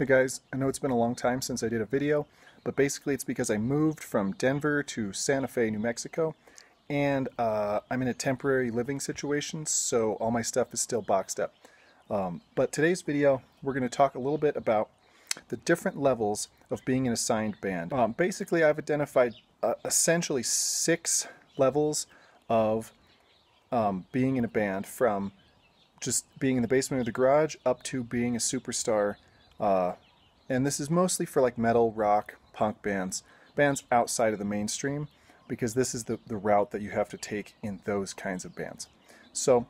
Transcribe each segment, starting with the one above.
Hey guys, I know it's been a long time since I did a video, but basically it's because I moved from Denver to Santa Fe, New Mexico, and I'm in a temporary living situation, so all my stuff is still boxed up. But today's video, we're going to talk a little bit about the different levels of being an assigned band. Basically, I've identified essentially 6 levels of being in a band, from just being in the basement or the garage up to being a superstar. And this is mostly for like metal, rock, punk bands outside of the mainstream, because this is the route that you have to take in those kinds of bands. So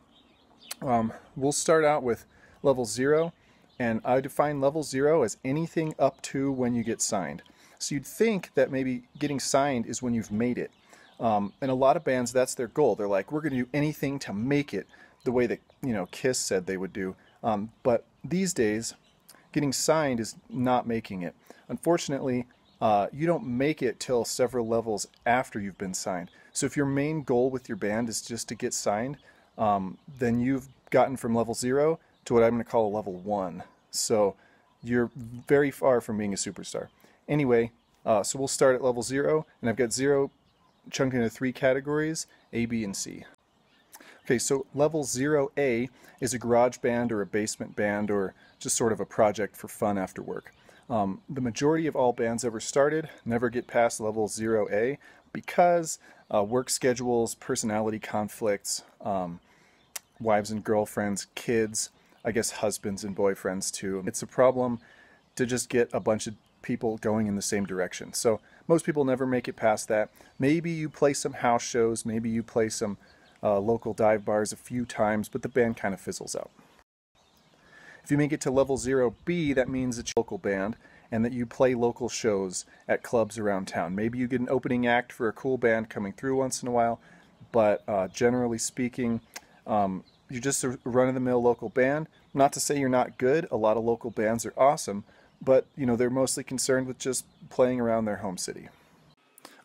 we'll start out with level 0, and I define level 0 as anything up to when you get signed. So you'd think that maybe getting signed is when you've made it. And a lot of bands, that's their goal. They're like, we're going to do anything to make it, the way that, you know, Kiss said they would do. But these days, getting signed is not making it. Unfortunately, you don't make it till several levels after you've been signed. So if your main goal with your band is just to get signed, then you've gotten from level 0 to what I'm going to call a level 1. So you're very far from being a superstar. Anyway, so we'll start at level 0, and I've got 0 chunked into 3 categories, A, B, and C. Okay, so level 0A is a garage band or a basement band, or just sort of a project for fun after work. The majority of all bands ever started never get past level 0A because work schedules, personality conflicts, wives and girlfriends, kids, I guess husbands and boyfriends too. It's a problem to just get a bunch of people going in the same direction. So most people never make it past that. Maybe you play some house shows, maybe you play some local dive bars a few times, but the band kind of fizzles out. If you make it to level 0B, that means it's a local band and that you play local shows at clubs around town. Maybe you get an opening act for a cool band coming through once in a while, but generally speaking, you're just a run-of-the-mill local band. Not to say you're not good. A lot of local bands are awesome, but you know, they're mostly concerned with just playing around their home city.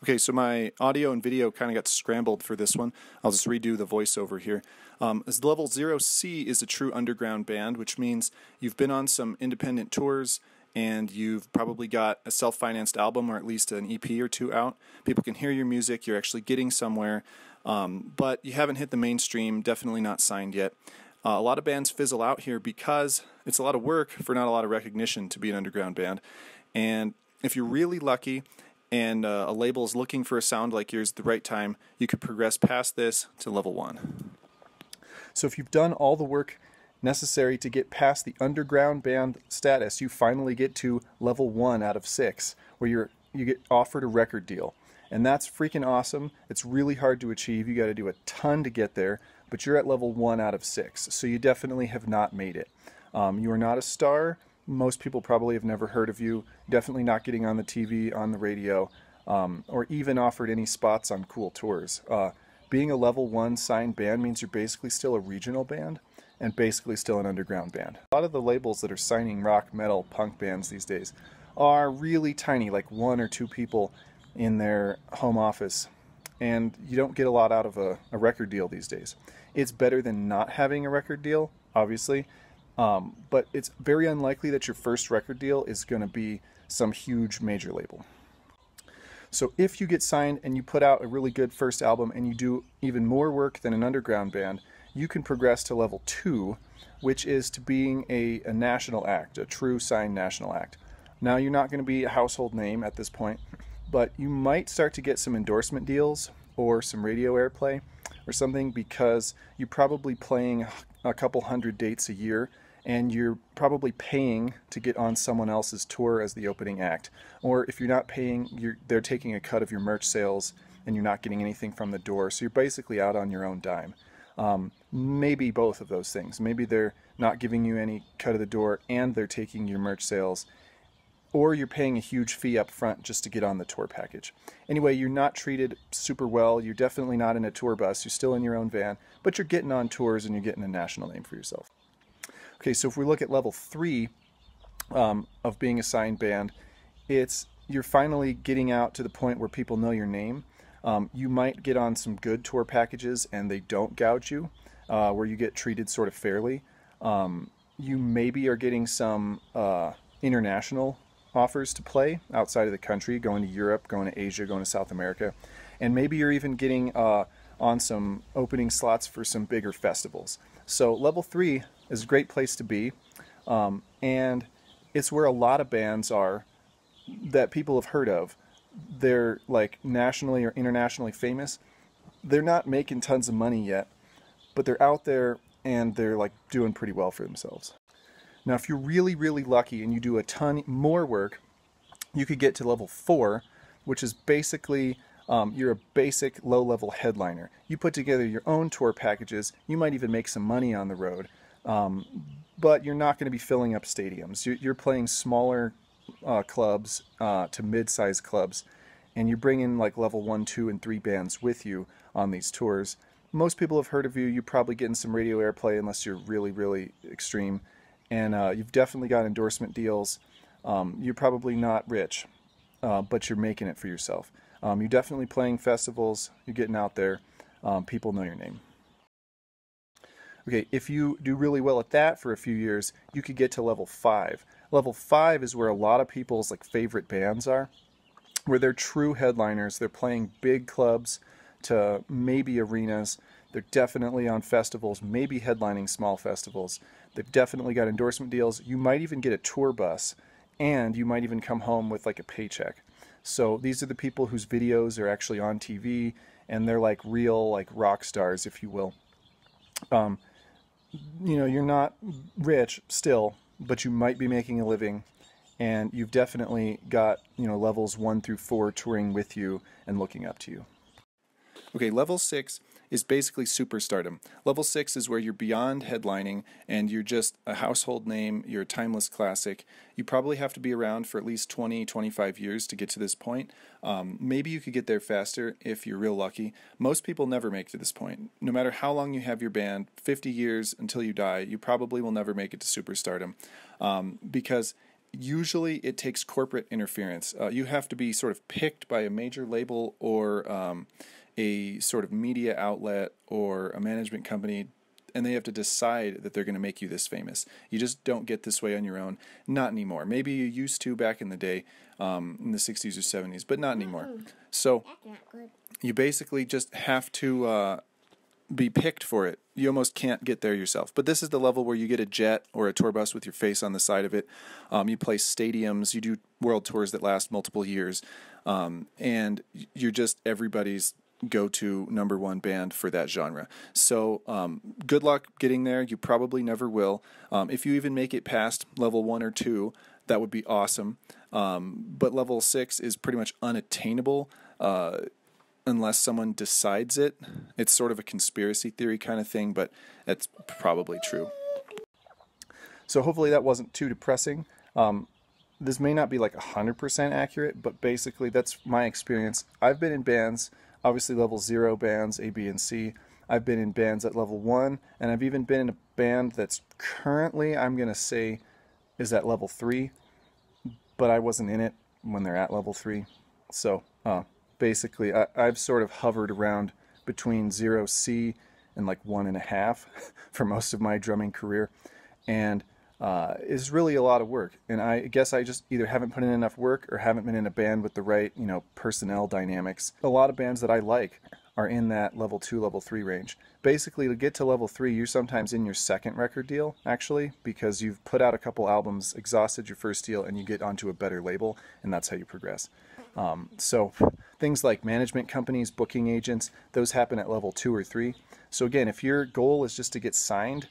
Okay, so my audio and video kind of got scrambled for this one. I'll just redo the voiceover here. As level 0C is a true underground band, which means you've been on some independent tours and you've probably got a self-financed album or at least an EP or 2 out. People can hear your music, you're actually getting somewhere, but you haven't hit the mainstream, definitely not signed yet. A lot of bands fizzle out here because it's a lot of work for not a lot of recognition to be an underground band. And if you're really lucky, and a label is looking for a sound like yours at the right time, you could progress past this to level 1. So if you've done all the work necessary to get past the underground band status, you finally get to level 1 out of 6, where you get offered a record deal. And that's freaking awesome. It's really hard to achieve. You got to do a ton to get there, but you're at level 1 out of 6, so you definitely have not made it. You are not a star. Most people probably have never heard of you, definitely not getting on the TV, on the radio, or even offered any spots on cool tours. Being a level 1 signed band means you're basically still a regional band and basically still an underground band. A lot of the labels that are signing rock, metal, punk bands these days are really tiny, like 1 or 2 people in their home office, and you don't get a lot out of a record deal these days. It's better than not having a record deal, obviously. But it's very unlikely that your first record deal is going to be some huge major label. So if you get signed and you put out a really good first album and you do even more work than an underground band, you can progress to level 2, which is to being a national act, a true signed national act. Now, you're not going to be a household name at this point, but you might start to get some endorsement deals or some radio airplay or something, because you're probably playing a couple hundred dates a year, and you're probably paying to get on someone else's tour as the opening act. Or if you're not paying, they're taking a cut of your merch sales and you're not getting anything from the door, so you're basically out on your own dime. Maybe both of those things. Maybe they're not giving you any cut of the door and they're taking your merch sales, or you're paying a huge fee up front just to get on the tour package. Anyway, you're not treated super well. You're definitely not in a tour bus. You're still in your own van, but you're getting on tours and you're getting a national name for yourself. Okay, so if we look at level 3 of being a signed band, you're finally getting out to the point where people know your name. You might get on some good tour packages and they don't gouge you, where you get treated sort of fairly. You maybe are getting some international offers to play outside of the country, going to Europe, going to Asia, going to South America, and maybe you're even getting on some opening slots for some bigger festivals. So level 3 is a great place to be, and it's where a lot of bands are that people have heard of. They're like nationally or internationally famous. They're not making tons of money yet, but they're out there and they're like doing pretty well for themselves. Now, if you're really, really lucky and you do a ton more work, you could get to level 4, which is basically you're a basic low-level headliner. You put together your own tour packages. You might even make some money on the road, but you're not going to be filling up stadiums. You're playing smaller clubs to mid-sized clubs, and you bring in like level 1, 2, and 3 bands with you on these tours. Most people have heard of you. You're probably getting some radio airplay unless you're really, really extreme. And you've definitely got endorsement deals. You're probably not rich, but you're making it for yourself. You're definitely playing festivals. You're getting out there. People know your name. Okay, if you do really well at that for a few years, you could get to level 5. Level 5 is where a lot of people's like favorite bands are, where they're true headliners. They're playing big clubs to maybe arenas. They're definitely on festivals, maybe headlining small festivals. They've definitely got endorsement deals. You might even get a tour bus, and you might even come home with like a paycheck. So these are the people whose videos are actually on TV, and they're like real like rock stars, if you will. You know, you're not rich still, but you might be making a living, and you've definitely got, you know, levels 1 through 4 touring with you and looking up to you. Okay, level 6 is basically superstardom. Level 6 is where you're beyond headlining and you're just a household name, you're a timeless classic. You probably have to be around for at least 20, 25 years to get to this point. Maybe you could get there faster if you're real lucky. Most people never make to this point. No matter how long you have your band, 50 years until you die, you probably will never make it to superstardom, because usually it takes corporate interference. You have to be sort of picked by a major label or a sort of media outlet or a management company, and they have to decide that they're going to make you this famous. You just don't get this way on your own. Not anymore. Maybe you used to back in the day, in the 60s or 70s, but not anymore. So you basically just have to be picked for it. You almost can't get there yourself. But this is the level where you get a jet or a tour bus with your face on the side of it. You play stadiums. You do world tours that last multiple years. And you're just everybody's go-to #1 band for that genre. So good luck getting there. You probably never will. If you even make it past level 1 or 2, that would be awesome. But level 6 is pretty much unattainable unless someone decides it. It's sort of a conspiracy theory kind of thing, but that's probably true. So hopefully that wasn't too depressing. This may not be like 100% accurate, but basically that's my experience. I've been in bands, obviously level 0 bands, A, B, and C. I've been in bands at level 1, and I've even been in a band that's currently, I'm going to say, is at level 3, but I wasn't in it when they're at level 3. So basically, I've sort of hovered around between 0C and like 1.5 for most of my drumming career, and is really a lot of work. And I guess I just either haven't put in enough work or haven't been in a band with the right, you know, personnel dynamics. A lot of bands that I like are in that level 2, level 3 range. Basically, to get to level 3, you're sometimes in your second record deal, actually, because you've put out a couple albums, exhausted your first deal, and you get onto a better label, and that's how you progress. So things like management companies, booking agents, those happen at level 2 or 3. So again, if your goal is just to get signed,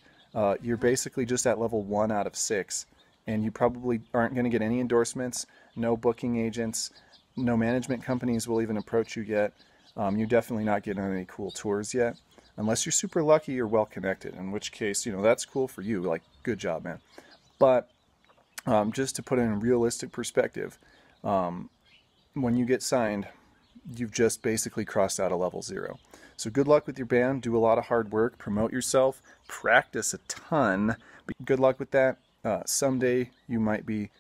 you're basically just at level 1 out of 6, and you probably aren't going to get any endorsements, no booking agents, no management companies will even approach you yet. You're definitely not getting on any cool tours yet, unless you're super lucky or well connected, in which case, you know, that's cool for you, like, good job, man. But just to put it in realistic perspective, when you get signed, you've just basically crossed out a level 0. So good luck with your band. Do a lot of hard work. Promote yourself. Practice a ton. Good luck with that. Someday you might be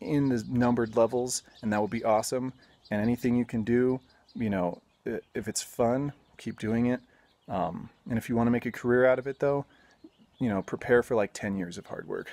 in the numbered levels, and that would be awesome. And anything you can do, you know, if it's fun, keep doing it. And if you want to make a career out of it, though, you know, prepare for like 10 years of hard work.